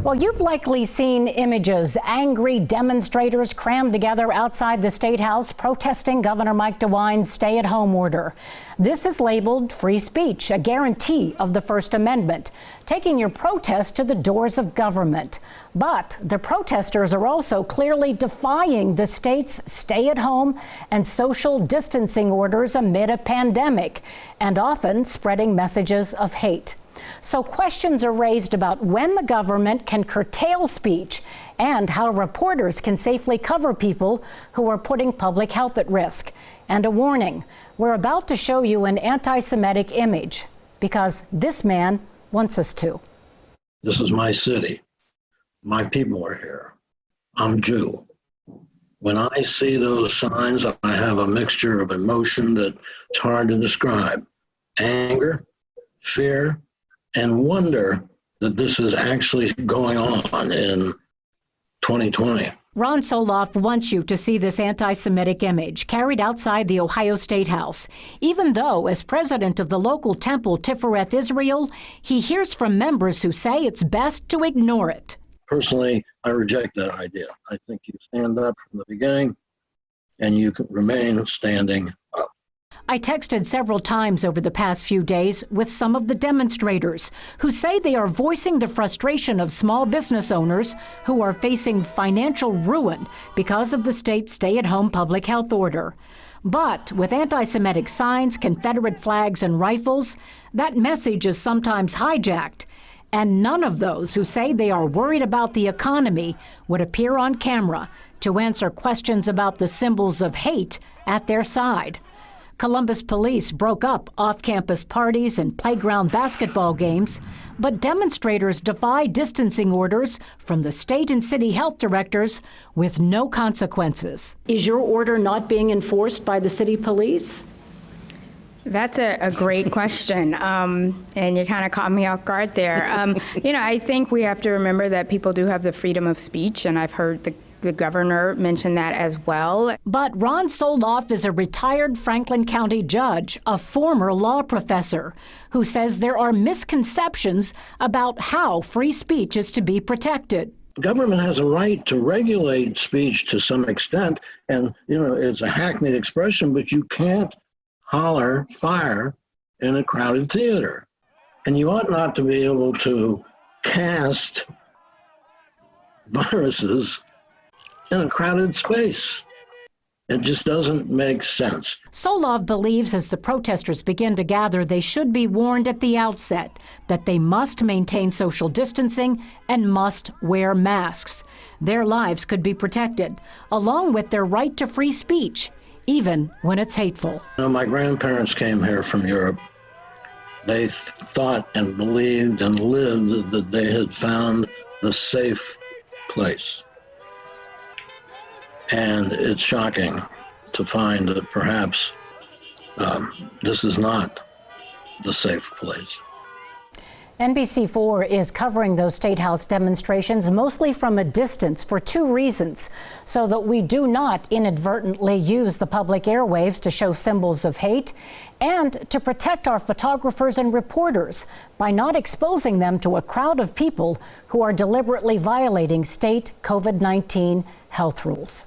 Well, you've likely seen images. Angry demonstrators crammed together outside the State House protesting Governor Mike DeWine's stay-at-home order. This is labeled free speech, a guarantee of the First Amendment, taking your protest to the doors of government. But the protesters are also clearly defying the state's stay-at-home and social distancing orders amid a pandemic, and often spreading messages of hate. So questions are raised about when the government can curtail speech and how reporters can safely cover people who are putting public health at risk. And a warning, we're about to show you an anti-Semitic image because this man wants us to. This is my city. My people are here. I'm Jew. When I see those signs, I have a mixture of emotion that's hard to describe. Anger, fear, and wonder that this is actually going on in 2020. Ron Soloff wants you to see this anti-Semitic image carried outside the Ohio State House, even though, as president of the local temple Tifereth Israel, he hears from members who say it's best to ignore it. Personally, I reject that idea. I think you stand up from the beginning and you can remain standing up. I texted several times over the past few days with some of the demonstrators who say they are voicing the frustration of small business owners who are facing financial ruin because of the state's stay-at-home public health order. But with anti-Semitic signs, Confederate flags, and rifles, that message is sometimes hijacked. And none of those who say they are worried about the economy would appear on camera to answer questions about the symbols of hate at their side. Columbus police broke up off-campus parties and playground basketball games, but demonstrators defy distancing orders from the state and city health directors with no consequences. Is your order not being enforced by the city police? That's a great question, and you kind of caught me off guard there. I think we have to remember that people do have the freedom of speech, and I've heard the governor mentioned that as well. But Ron Soloff is a retired Franklin County judge, a former law professor, who says there are misconceptions about how free speech is to be protected. Government has a right to regulate speech to some extent, and it's a hackneyed expression, but you can't holler fire in a crowded theater. And you ought not to be able to cast viruses in a crowded space. It just doesn't make sense. Soloff believes as the protesters begin to gather, they should be warned at the outset that they must maintain social distancing and must wear masks. Their lives could be protected, along with their right to free speech, even when it's hateful. My grandparents came here from Europe. They thought and believed and lived that they had found the safe place. And it's shocking to find that perhaps this is not the safe place. NBC4 is covering those State House demonstrations mostly from a distance for two reasons: so that we do not inadvertently use the public airwaves to show symbols of hate, and to protect our photographers and reporters by not exposing them to a crowd of people who are deliberately violating state COVID-19 health rules.